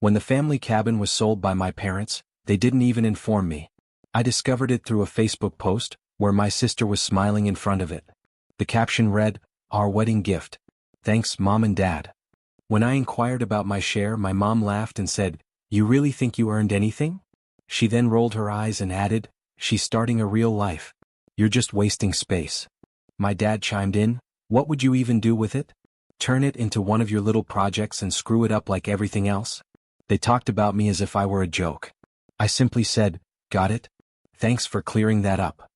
When the family cabin was sold by my parents, they didn't even inform me. I discovered it through a Facebook post, where my sister was smiling in front of it. The caption read, "Our wedding gift. Thanks, Mom and Dad." When I inquired about my share, my mom laughed and said, "You really think you earned anything?" She then rolled her eyes and added, "She's starting a real life. You're just wasting space." My dad chimed in, "What would you even do with it? Turn it into one of your little projects and screw it up like everything else?" They talked about me as if I were a joke. I simply said, "Got it? Thanks for clearing that up."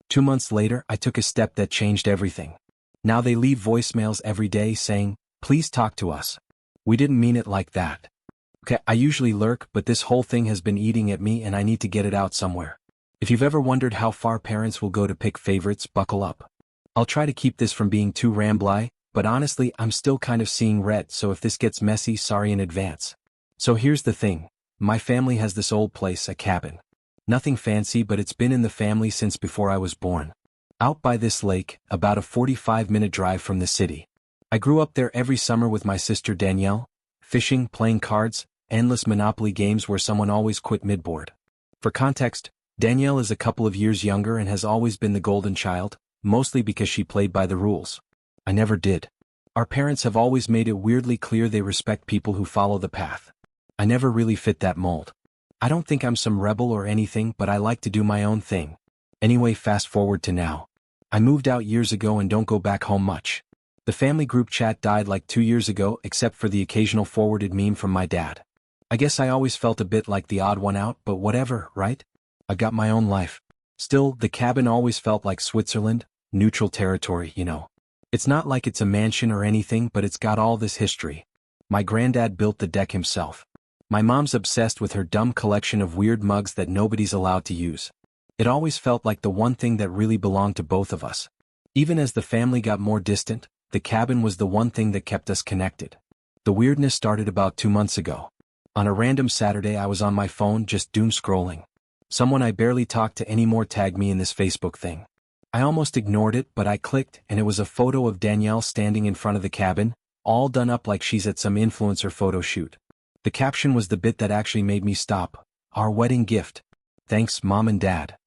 2 months later, I took a step that changed everything. Now they leave voicemails every day saying, "Please talk to us. We didn't mean it like that." Okay, I usually lurk, but this whole thing has been eating at me and I need to get it out somewhere. If you've ever wondered how far parents will go to pick favorites, buckle up. I'll try to keep this from being too rambly, but honestly, I'm still kind of seeing red, so if this gets messy, sorry in advance. So here's the thing. My family has this old place, a cabin. Nothing fancy, but it's been in the family since before I was born. Out by this lake, about a 45-minute drive from the city. I grew up there every summer with my sister Danielle, fishing, playing cards, endless Monopoly games where someone always quit mid-board. For context, Danielle is a couple of years younger and has always been the golden child, mostly because she played by the rules. I never did. Our parents have always made it weirdly clear they respect people who follow the path. I never really fit that mold. I don't think I'm some rebel or anything, but I like to do my own thing. Anyway, fast forward to now. I moved out years ago and don't go back home much. The family group chat died like 2 years ago, except for the occasional forwarded meme from my dad. I guess I always felt a bit like the odd one out, but whatever, right? I got my own life. Still, the cabin always felt like Switzerland, neutral territory, you know. It's not like it's a mansion or anything, but it's got all this history. My granddad built the deck himself. My mom's obsessed with her dumb collection of weird mugs that nobody's allowed to use. It always felt like the one thing that really belonged to both of us. Even as the family got more distant, the cabin was the one thing that kept us connected. The weirdness started about 2 months ago. On a random Saturday, I was on my phone just doom scrolling. Someone I barely talked to anymore tagged me in this Facebook thing. I almost ignored it, but I clicked, and it was a photo of Danielle standing in front of the cabin, all done up like she's at some influencer photo shoot. The caption was the bit that actually made me stop. "Our wedding gift. Thanks, Mom and Dad."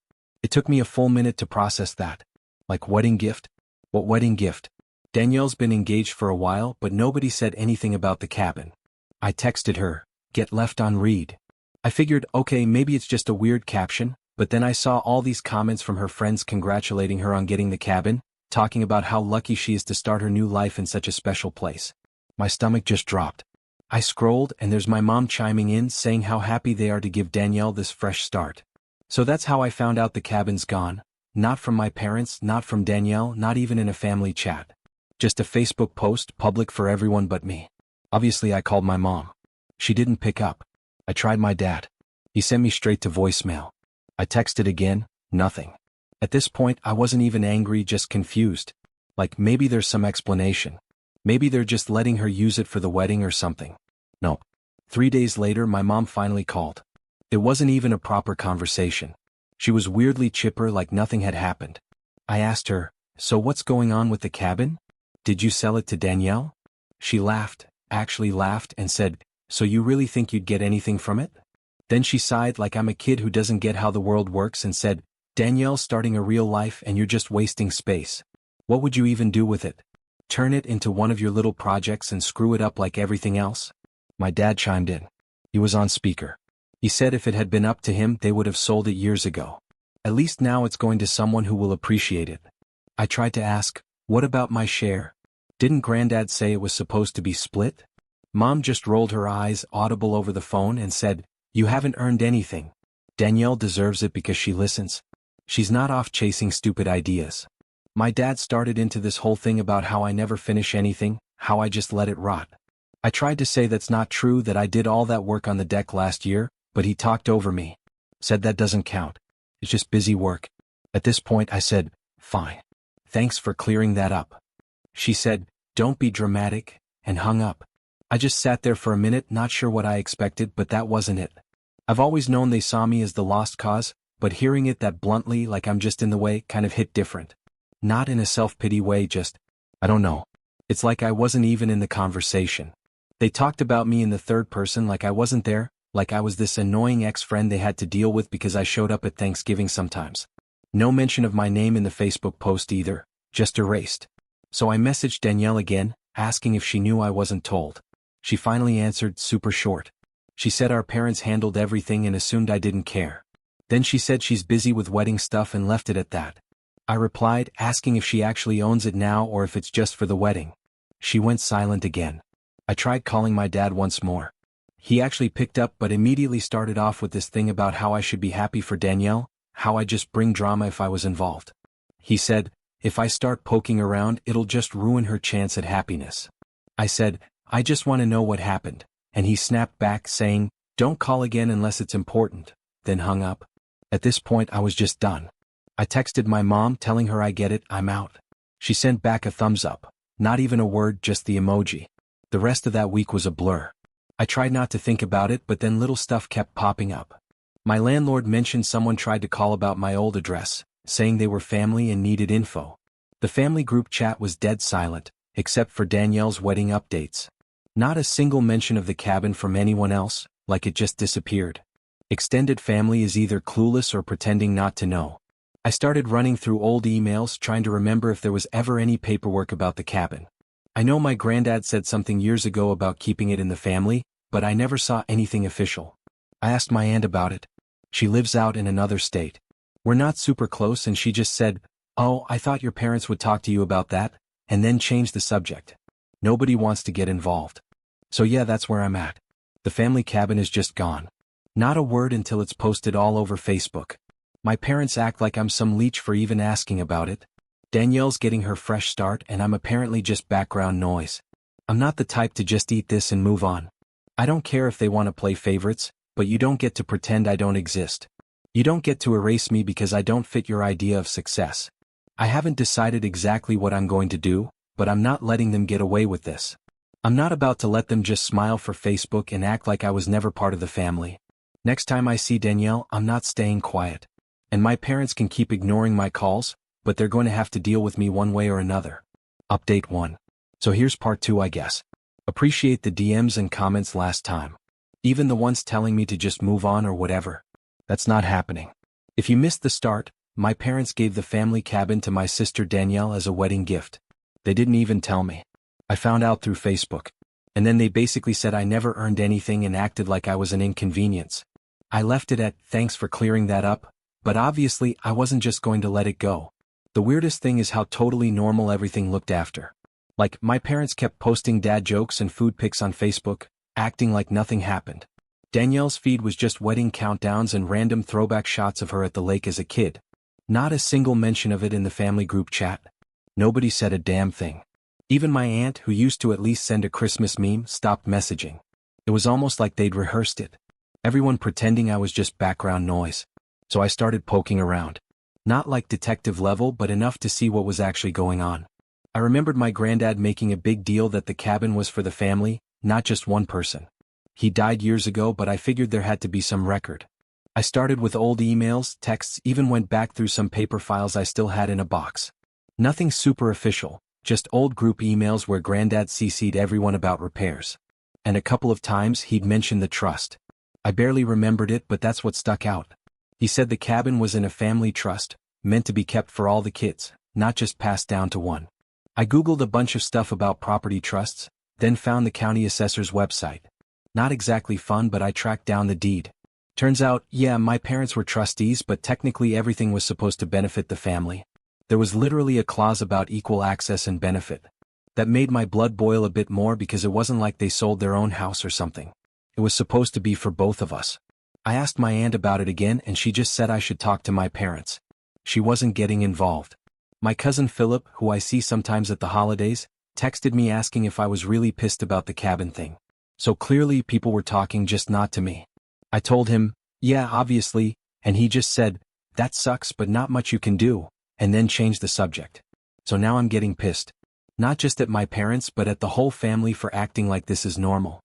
It took me a full minute to process that. Like, wedding gift? What wedding gift? Danielle's been engaged for a while, but nobody said anything about the cabin. I texted her, "Get left on read." I figured, okay, maybe it's just a weird caption, but then I saw all these comments from her friends congratulating her on getting the cabin, talking about how lucky she is to start her new life in such a special place. My stomach just dropped. I scrolled, and there's my mom chiming in saying how happy they are to give Danielle this fresh start. So that's how I found out the cabin's gone. Not from my parents, not from Danielle, not even in a family chat. Just a Facebook post, public for everyone but me. Obviously I called my mom. She didn't pick up. I tried my dad. He sent me straight to voicemail. I texted again, nothing. At this point, I wasn't even angry, just confused. Like, maybe there's some explanation. Maybe they're just letting her use it for the wedding or something. No. 3 days later, my mom finally called. It wasn't even a proper conversation. She was weirdly chipper, like nothing had happened. I asked her, "So what's going on with the cabin? Did you sell it to Danielle?" She laughed, actually laughed, and said, "So you really think you'd get anything from it?" Then she sighed like I'm a kid who doesn't get how the world works and said, "Danielle's starting a real life and you're just wasting space. What would you even do with it? Turn it into one of your little projects and screw it up like everything else?" My dad chimed in. He was on speaker. He said if it had been up to him, they would have sold it years ago. At least now it's going to someone who will appreciate it. I tried to ask, what about my share? Didn't Granddad say it was supposed to be split? Mom just rolled her eyes, audible over the phone, and said, "You haven't earned anything. Danielle deserves it because she listens. She's not off chasing stupid ideas." My dad started into this whole thing about how I never finish anything, how I just let it rot. I tried to say that's not true, that I did all that work on the deck last year, but he talked over me. Said that doesn't count. It's just busy work. At this point I said, "Fine. Thanks for clearing that up." She said, "Don't be dramatic," and hung up. I just sat there for a minute, not sure what I expected, but that wasn't it. I've always known they saw me as the lost cause, but hearing it that bluntly, like I'm just in the way, kind of hit different. Not in a self-pity way, just, I don't know. It's like I wasn't even in the conversation. They talked about me in the third person like I wasn't there, like I was this annoying ex-friend they had to deal with because I showed up at Thanksgiving sometimes. No mention of my name in the Facebook post either, just erased. So I messaged Danielle again, asking if she knew I wasn't told. She finally answered, super short. She said our parents handled everything and assumed I didn't care. Then she said she's busy with wedding stuff and left it at that. I replied, asking if she actually owns it now or if it's just for the wedding. She went silent again. I tried calling my dad once more. He actually picked up but immediately started off with this thing about how I should be happy for Danielle, how I just bring drama if I was involved. He said, if I start poking around it'll just ruin her chance at happiness. I said, I just want to know what happened, and he snapped back saying, don't call again unless it's important, then hung up. At this point I was just done. I texted my mom telling her I get it, I'm out. She sent back a thumbs up, not even a word, just the emoji. The rest of that week was a blur. I tried not to think about it but then little stuff kept popping up. My landlord mentioned someone tried to call about my old address, saying they were family and needed info. The family group chat was dead silent, except for Danielle's wedding updates. Not a single mention of the cabin from anyone else, like it just disappeared. Extended family is either clueless or pretending not to know. I started running through old emails trying to remember if there was ever any paperwork about the cabin. I know my granddad said something years ago about keeping it in the family, but I never saw anything official. I asked my aunt about it. She lives out in another state. We're not super close and she just said, oh, I thought your parents would talk to you about that, and then change the subject. Nobody wants to get involved. So yeah, that's where I'm at. The family cabin is just gone. Not a word until it's posted all over Facebook. My parents act like I'm some leech for even asking about it. Danielle's getting her fresh start and I'm apparently just background noise. I'm not the type to just eat this and move on. I don't care if they want to play favorites, but you don't get to pretend I don't exist. You don't get to erase me because I don't fit your idea of success. I haven't decided exactly what I'm going to do, but I'm not letting them get away with this. I'm not about to let them just smile for Facebook and act like I was never part of the family. Next time I see Danielle, I'm not staying quiet. And my parents can keep ignoring my calls, but they're going to have to deal with me one way or another. Update 1. So here's part 2, I guess. Appreciate the DMs and comments last time. Even the ones telling me to just move on or whatever. That's not happening. If you missed the start, my parents gave the family cabin to my sister Danielle as a wedding gift. They didn't even tell me. I found out through Facebook. And then they basically said I never earned anything and acted like I was an inconvenience. I left it at, thanks for clearing that up, but obviously I wasn't just going to let it go. The weirdest thing is how totally normal everything looked after. Like, my parents kept posting dad jokes and food pics on Facebook, acting like nothing happened. Danielle's feed was just wedding countdowns and random throwback shots of her at the lake as a kid. Not a single mention of it in the family group chat. Nobody said a damn thing. Even my aunt, who used to at least send a Christmas meme, stopped messaging. It was almost like they'd rehearsed it. Everyone pretending I was just background noise. So I started poking around. Not like detective level, but enough to see what was actually going on. I remembered my granddad making a big deal that the cabin was for the family, not just one person. He died years ago, but I figured there had to be some record. I started with old emails, texts, even went back through some paper files I still had in a box. Nothing super official, just old group emails where Granddad CC'd everyone about repairs. And a couple of times he'd mentioned the trust. I barely remembered it, but that's what stuck out. He said the cabin was in a family trust, meant to be kept for all the kids, not just passed down to one. I googled a bunch of stuff about property trusts, then found the county assessor's website. Not exactly fun, but I tracked down the deed. Turns out, yeah, my parents were trustees, but technically everything was supposed to benefit the family. There was literally a clause about equal access and benefit. That made my blood boil a bit more because it wasn't like they sold their own house or something. It was supposed to be for both of us. I asked my aunt about it again and she just said I should talk to my parents. She wasn't getting involved. My cousin Philip, who I see sometimes at the holidays, texted me asking if I was really pissed about the cabin thing. So clearly people were talking, just not to me. I told him, yeah, obviously, and he just said, that sucks but not much you can do, and then changed the subject. So now I'm getting pissed. Not just at my parents but at the whole family for acting like this is normal.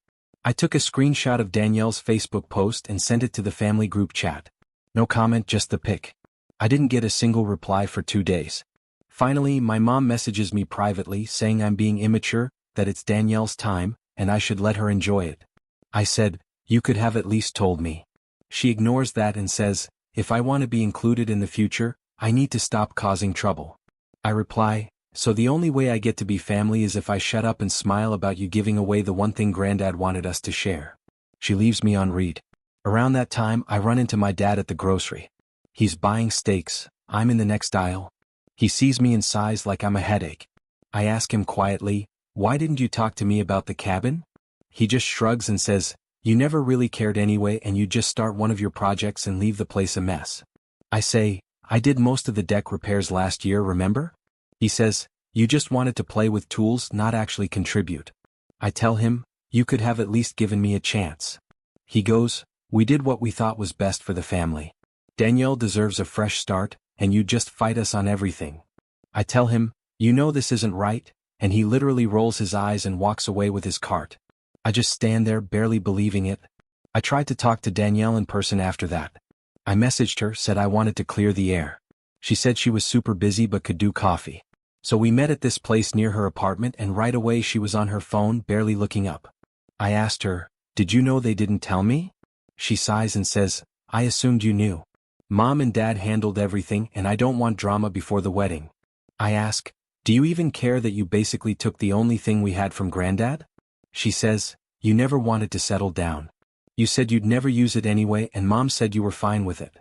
I took a screenshot of Danielle's Facebook post and sent it to the family group chat. No comment, just the pic. I didn't get a single reply for 2 days. Finally, my mom messages me privately saying I'm being immature, that it's Danielle's time, and I should let her enjoy it. I said, you could have at least told me. She ignores that and says, if I want to be included in the future, I need to stop causing trouble. I reply, so the only way I get to be family is if I shut up and smile about you giving away the one thing Granddad wanted us to share. She leaves me on read. Around that time, I run into my dad at the grocery. He's buying steaks. I'm in the next aisle. He sees me and sighs like I'm a headache. I ask him quietly, why didn't you talk to me about the cabin? He just shrugs and says, you never really cared anyway and you just start one of your projects and leave the place a mess. I say, I did most of the deck repairs last year, remember? He says, you just wanted to play with tools, not actually contribute. I tell him, you could have at least given me a chance. He goes, we did what we thought was best for the family. Danielle deserves a fresh start, and you just fight us on everything. I tell him, you know this isn't right, and he literally rolls his eyes and walks away with his cart. I just stand there barely believing it. I tried to talk to Danielle in person after that. I messaged her, said I wanted to clear the air. She said she was super busy but could do coffee. So we met at this place near her apartment and right away she was on her phone barely looking up. I asked her, did you know they didn't tell me? She sighs and says, I assumed you knew. Mom and Dad handled everything and I don't want drama before the wedding. I ask, do you even care that you basically took the only thing we had from Granddad? She says, you never wanted to settle down. You said you'd never use it anyway and Mom said you were fine with it.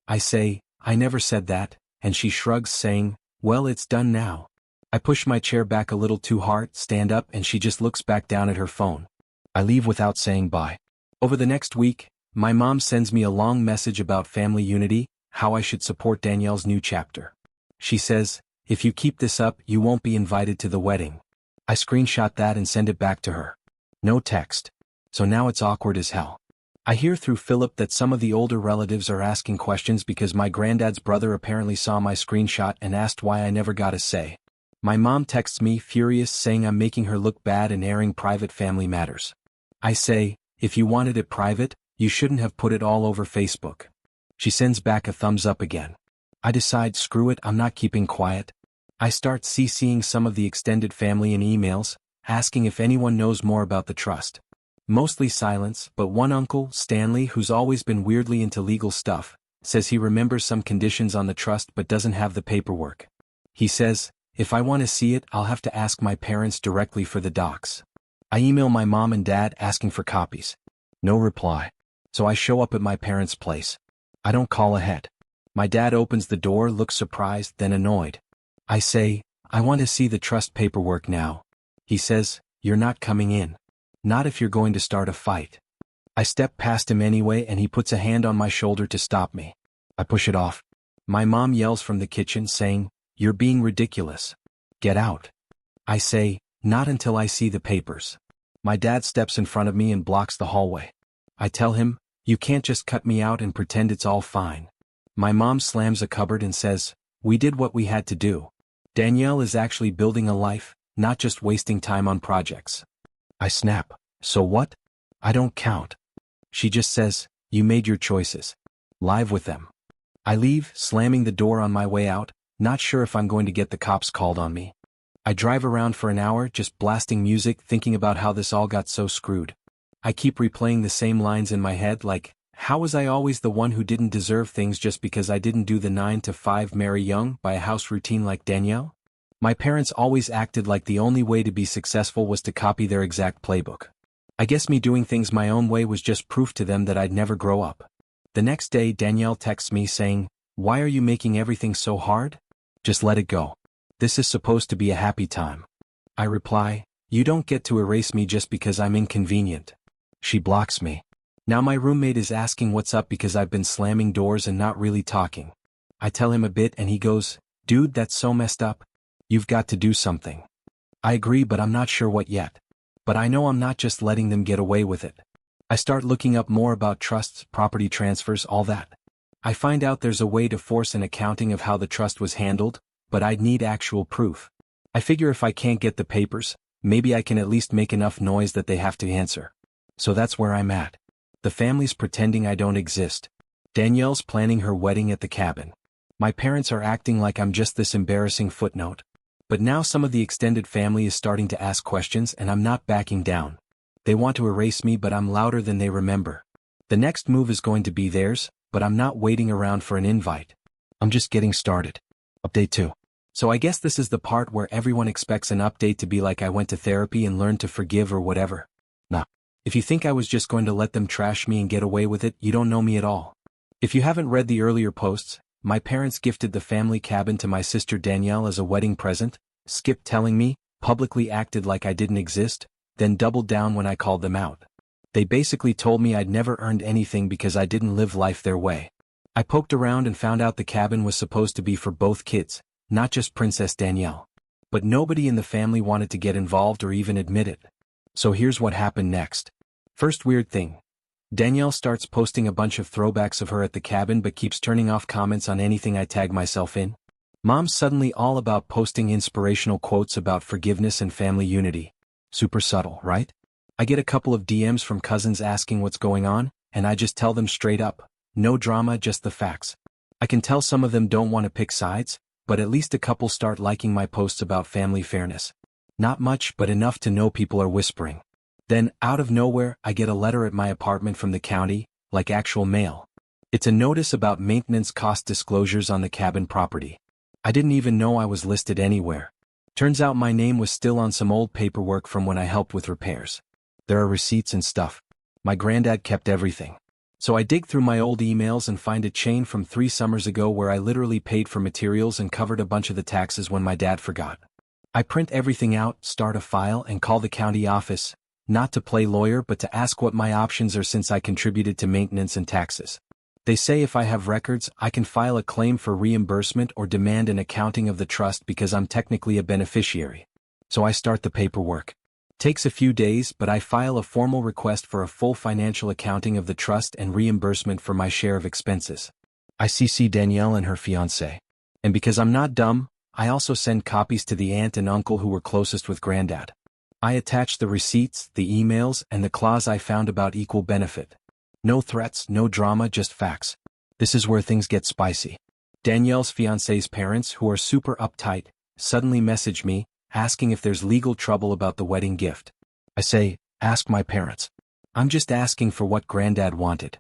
I say, I never said that, and she shrugs saying, well, it's done now. I push my chair back a little too hard, stand up, and she just looks back down at her phone. I leave without saying bye. Over the next week, my mom sends me a long message about family unity, how I should support Danielle's new chapter. She says, if you keep this up, you won't be invited to the wedding. I screenshot that and send it back to her. No text. So now it's awkward as hell. I hear through Philip that some of the older relatives are asking questions because my granddad's brother apparently saw my screenshot and asked why I never got a say. My mom texts me furious saying I'm making her look bad and airing private family matters. I say, if you wanted it private, you shouldn't have put it all over Facebook. She sends back a thumbs up again. I decide screw it, I'm not keeping quiet. I start CCing some of the extended family in emails, asking if anyone knows more about the trust. Mostly silence, but one uncle, Stanley, who's always been weirdly into legal stuff, says he remembers some conditions on the trust but doesn't have the paperwork. He says, if I want to see it, I'll have to ask my parents directly for the docs. I email my mom and dad asking for copies. No reply. So I show up at my parents' place. I don't call ahead. My dad opens the door, looks surprised, then annoyed. I say, I want to see the trust paperwork now. He says, you're not coming in. Not if you're going to start a fight. I step past him anyway and he puts a hand on my shoulder to stop me. I push it off. My mom yells from the kitchen saying, you're being ridiculous. Get out. I say, not until I see the papers. My dad steps in front of me and blocks the hallway. I tell him, you can't just cut me out and pretend it's all fine. My mom slams a cupboard and says, we did what we had to do. Danielle is actually building a life, not just wasting time on projects. I snap, so what? I don't count. She just says, you made your choices. Live with them. I leave, slamming the door on my way out, not sure if I'm going to get the cops called on me. I drive around for an hour just blasting music thinking about how this all got so screwed. I keep replaying the same lines in my head like, how was I always the one who didn't deserve things just because I didn't do the 9 to 5 marry young, buy a house routine like Danielle? My parents always acted like the only way to be successful was to copy their exact playbook. I guess me doing things my own way was just proof to them that I'd never grow up. The next day Danielle texts me saying, why are you making everything so hard? Just let it go. This is supposed to be a happy time. I reply, you don't get to erase me just because I'm inconvenient. She blocks me. Now my roommate is asking what's up because I've been slamming doors and not really talking. I tell him a bit and he goes, dude, that's so messed up. You've got to do something. I agree, but I'm not sure what yet. But I know I'm not just letting them get away with it. I start looking up more about trusts, property transfers, all that. I find out there's a way to force an accounting of how the trust was handled, but I'd need actual proof. I figure if I can't get the papers, maybe I can at least make enough noise that they have to answer. So that's where I'm at. The family's pretending I don't exist. Danielle's planning her wedding at the cabin. My parents are acting like I'm just this embarrassing footnote. But now some of the extended family is starting to ask questions and I'm not backing down. They want to erase me, but I'm louder than they remember. The next move is going to be theirs, but I'm not waiting around for an invite. I'm just getting started. Update 2. So I guess this is the part where everyone expects an update to be like I went to therapy and learned to forgive or whatever. Nah. If you think I was just going to let them trash me and get away with it, you don't know me at all. If you haven't read the earlier posts, my parents gifted the family cabin to my sister Danielle as a wedding present, skipped telling me, publicly acted like I didn't exist, then doubled down when I called them out. They basically told me I'd never earned anything because I didn't live life their way. I poked around and found out the cabin was supposed to be for both kids, not just Princess Danielle. But nobody in the family wanted to get involved or even admit it. So here's what happened next. First weird thing. Danielle starts posting a bunch of throwbacks of her at the cabin but keeps turning off comments on anything I tag myself in. Mom's suddenly all about posting inspirational quotes about forgiveness and family unity. Super subtle, right? I get a couple of DMs from cousins asking what's going on, and I just tell them straight up. No drama, just the facts. I can tell some of them don't want to pick sides, but at least a couple start liking my posts about family fairness. Not much, but enough to know people are whispering. Then, out of nowhere, I get a letter at my apartment from the county, like actual mail. It's a notice about maintenance cost disclosures on the cabin property. I didn't even know I was listed anywhere. Turns out my name was still on some old paperwork from when I helped with repairs. There are receipts and stuff. My granddad kept everything. So I dig through my old emails and find a chain from 3 summers ago where I literally paid for materials and covered a bunch of the taxes when my dad forgot. I print everything out, start a file, and call the county office, not to play lawyer but to ask what my options are since I contributed to maintenance and taxes. They say if I have records, I can file a claim for reimbursement or demand an accounting of the trust because I'm technically a beneficiary. So I start the paperwork. Takes a few days, but I file a formal request for a full financial accounting of the trust and reimbursement for my share of expenses. I CC Danielle and her fiancé. And because I'm not dumb, I also send copies to the aunt and uncle who were closest with Granddad. I attach the receipts, the emails, and the clause I found about equal benefit. No threats, no drama, just facts. This is where things get spicy. Danielle's fiancé's parents, who are super uptight, suddenly message me, asking if there's legal trouble about the wedding gift. I say, ask my parents. I'm just asking for what Granddad wanted.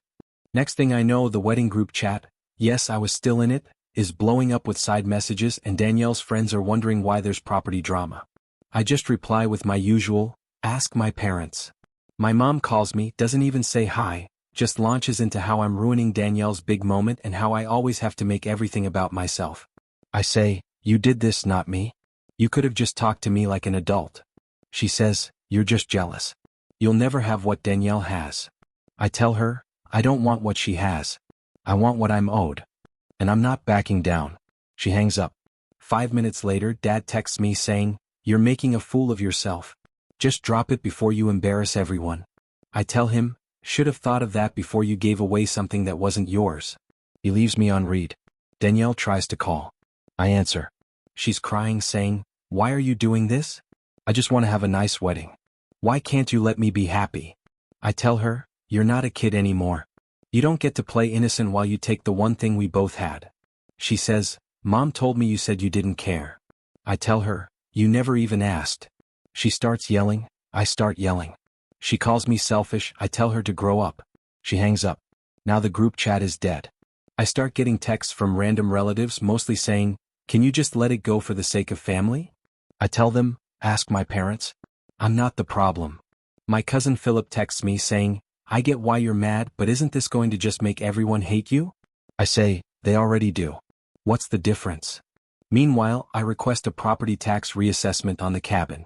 Next thing I know, the wedding group chat, yes, I was still in it, is blowing up with side messages, and Danielle's friends are wondering why there's property drama. I just reply with my usual, ask my parents. My mom calls me, doesn't even say hi, just launches into how I'm ruining Danielle's big moment and how I always have to make everything about myself. I say, you did this, not me. You could have just talked to me like an adult. She says, you're just jealous. You'll never have what Danielle has. I tell her, I don't want what she has. I want what I'm owed. And I'm not backing down. She hangs up. 5 minutes later, Dad texts me saying, you're making a fool of yourself. Just drop it before you embarrass everyone. I tell him, should have thought of that before you gave away something that wasn't yours. He leaves me on read. Danielle tries to call. I answer. She's crying, saying, why are you doing this? I just want to have a nice wedding. Why can't you let me be happy? I tell her, you're not a kid anymore. You don't get to play innocent while you take the one thing we both had. She says, Mom told me you said you didn't care. I tell her, you never even asked. She starts yelling, I start yelling. She calls me selfish, I tell her to grow up. She hangs up. Now the group chat is dead. I start getting texts from random relatives mostly saying, can you just let it go for the sake of family? I tell them, ask my parents. I'm not the problem. My cousin Philip texts me saying, I get why you're mad, but isn't this going to just make everyone hate you? I say, they already do. What's the difference? Meanwhile, I request a property tax reassessment on the cabin.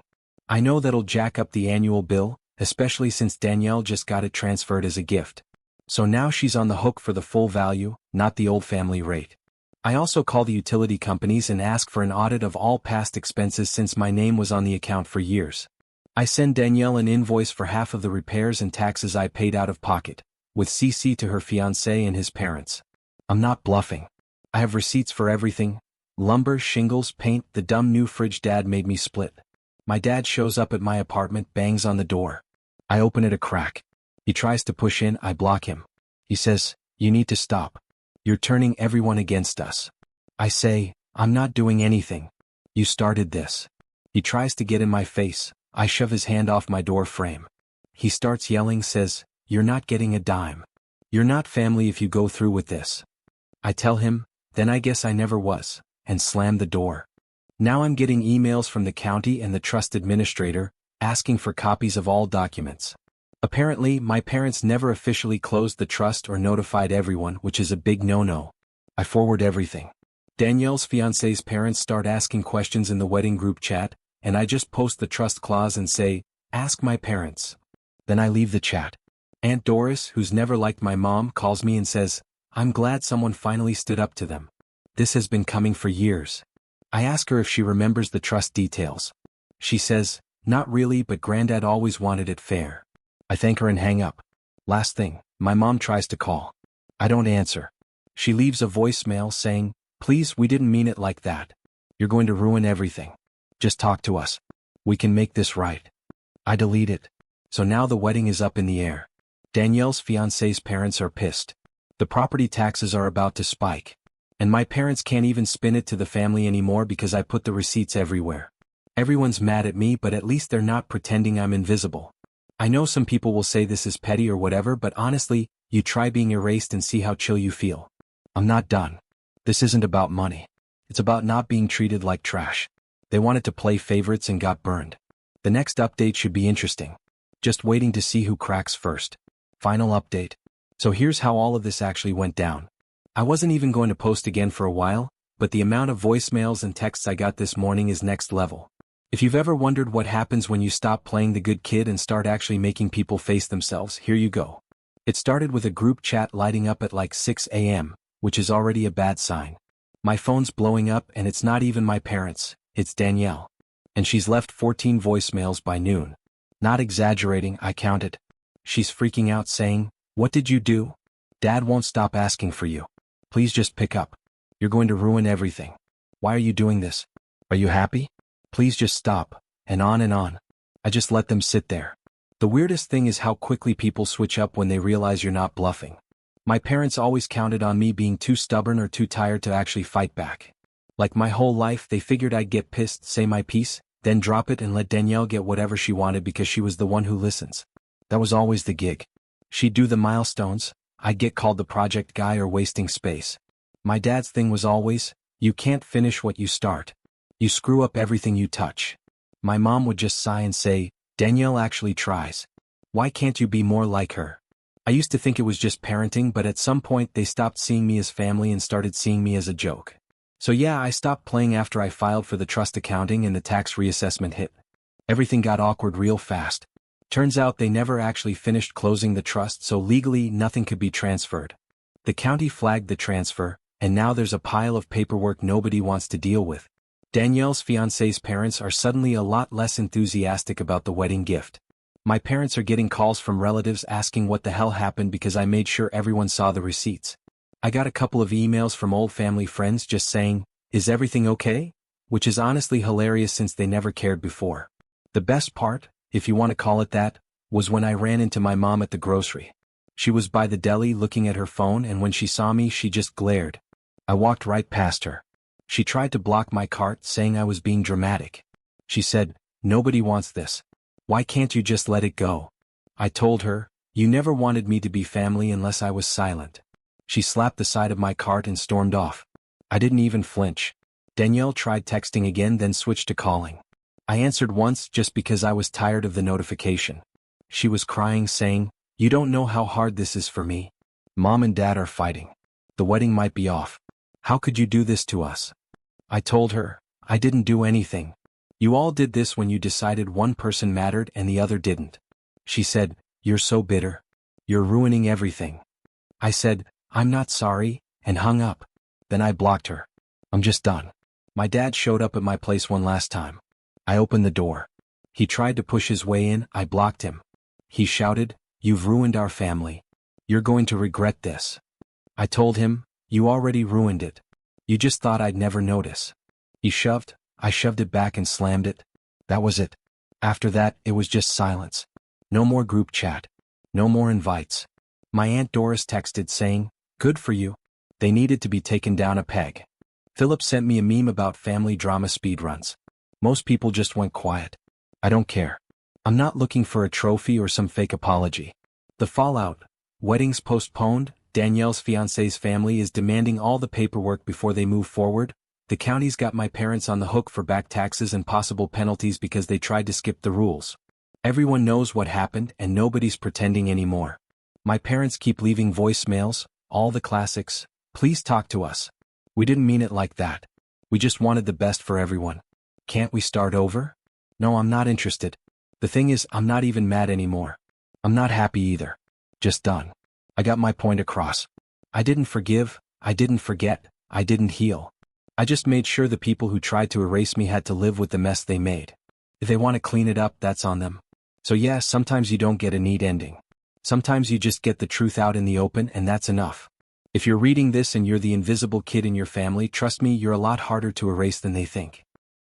I know that'll jack up the annual bill, especially since Danielle just got it transferred as a gift. So now she's on the hook for the full value, not the old family rate. I also call the utility companies and ask for an audit of all past expenses since my name was on the account for years. I send Danielle an invoice for half of the repairs and taxes I paid out of pocket, with CC to her fiancé and his parents. I'm not bluffing. I have receipts for everything. Lumber, shingles, paint, the dumb new fridge Dad made me split. My dad shows up at my apartment, bangs on the door. I open it a crack. He tries to push in, I block him. He says, you need to stop. You're turning everyone against us. I say, I'm not doing anything. You started this. He tries to get in my face. I shove his hand off my door frame. He starts yelling, says, "You're not getting a dime. You're not family if you go through with this." I tell him, "Then I guess I never was," and slam the door. Now I'm getting emails from the county and the trust administrator, asking for copies of all documents. Apparently, my parents never officially closed the trust or notified everyone, which is a big no-no. I forward everything. Danielle's fiancé's parents start asking questions in the wedding group chat, and I just post the trust clause and say, "Ask my parents." Then I leave the chat. Aunt Doris, who's never liked my mom, calls me and says, "I'm glad someone finally stood up to them. This has been coming for years." I ask her if she remembers the trust details. She says, "Not really, but Granddad always wanted it fair." I thank her and hang up. Last thing, my mom tries to call. I don't answer. She leaves a voicemail saying, "Please, we didn't mean it like that. You're going to ruin everything. Just talk to us. We can make this right." I delete it. So now the wedding is up in the air. Danielle's fiancé's parents are pissed. The property taxes are about to spike. And my parents can't even spin it to the family anymore because I put the receipts everywhere. Everyone's mad at me, but at least they're not pretending I'm invisible. I know some people will say this is petty or whatever, but honestly, you try being erased and see how chill you feel. I'm not done. This isn't about money. It's about not being treated like trash. They wanted to play favorites and got burned. The next update should be interesting. Just waiting to see who cracks first. Final update. So here's how all of this actually went down. I wasn't even going to post again for a while, but the amount of voicemails and texts I got this morning is next level. If you've ever wondered what happens when you stop playing the good kid and start actually making people face themselves, here you go. It started with a group chat lighting up at like 6 a.m., which is already a bad sign. My phone's blowing up and it's not even my parents, it's Danielle. And she's left 14 voicemails by noon. Not exaggerating, I counted. She's freaking out saying, "What did you do? Dad won't stop asking for you. Please just pick up. You're going to ruin everything. Why are you doing this? Are you happy? Please just stop," and on and on. I just let them sit there. The weirdest thing is how quickly people switch up when they realize you're not bluffing. My parents always counted on me being too stubborn or too tired to actually fight back. Like my whole life, they figured I'd get pissed, say my piece, then drop it and let Danielle get whatever she wanted because she was the one who listens. That was always the gig. She'd do the milestones, I'd get called the project guy or wasting space. My dad's thing was always, "You can't finish what you start. You screw up everything you touch." My mom would just sigh and say, "Danielle actually tries. Why can't you be more like her?" I used to think it was just parenting, but at some point they stopped seeing me as family and started seeing me as a joke. So yeah, I stopped playing after I filed for the trust accounting and the tax reassessment hit. Everything got awkward real fast. Turns out they never actually finished closing the trust, so legally nothing could be transferred. The county flagged the transfer, and now there's a pile of paperwork nobody wants to deal with. Danielle's fiancé's parents are suddenly a lot less enthusiastic about the wedding gift. My parents are getting calls from relatives asking what the hell happened because I made sure everyone saw the receipts. I got a couple of emails from old family friends just saying, "Is everything okay?" Which is honestly hilarious since they never cared before. The best part, if you want to call it that, was when I ran into my mom at the grocery. She was by the deli looking at her phone, and when she saw me she just glared. I walked right past her. She tried to block my cart, saying I was being dramatic. She said, "Nobody wants this. Why can't you just let it go?" I told her, "You never wanted me to be family unless I was silent." She slapped the side of my cart and stormed off. I didn't even flinch. Danielle tried texting again, then switched to calling. I answered once just because I was tired of the notification. She was crying, saying, "You don't know how hard this is for me. Mom and Dad are fighting. The wedding might be off. How could you do this to us?" I told her, "I didn't do anything. You all did this when you decided one person mattered and the other didn't." She said, "You're so bitter. You're ruining everything." I said, "I'm not sorry," and hung up. Then I blocked her. I'm just done. My dad showed up at my place one last time. I opened the door. He tried to push his way in, I blocked him. He shouted, "You've ruined our family. You're going to regret this." I told him, "You already ruined it. You just thought I'd never notice." He shoved, I shoved it back and slammed it. That was it. After that, it was just silence. No more group chat. No more invites. My Aunt Doris texted saying, "Good for you. They needed to be taken down a peg." Philip sent me a meme about family drama speedruns. Most people just went quiet. I don't care. I'm not looking for a trophy or some fake apology. The fallout: weddings postponed, Danielle's fiancé's family is demanding all the paperwork before they move forward, the county's got my parents on the hook for back taxes and possible penalties because they tried to skip the rules. Everyone knows what happened and nobody's pretending anymore. My parents keep leaving voicemails, all the classics: "Please talk to us. We didn't mean it like that. We just wanted the best for everyone. Can't we start over?" No, I'm not interested. The thing is, I'm not even mad anymore. I'm not happy either. Just done. I got my point across. I didn't forgive, I didn't forget, I didn't heal. I just made sure the people who tried to erase me had to live with the mess they made. If they want to clean it up, that's on them. So yeah, sometimes you don't get a neat ending. Sometimes you just get the truth out in the open, and that's enough. If you're reading this and you're the invisible kid in your family, trust me, you're a lot harder to erase than they think.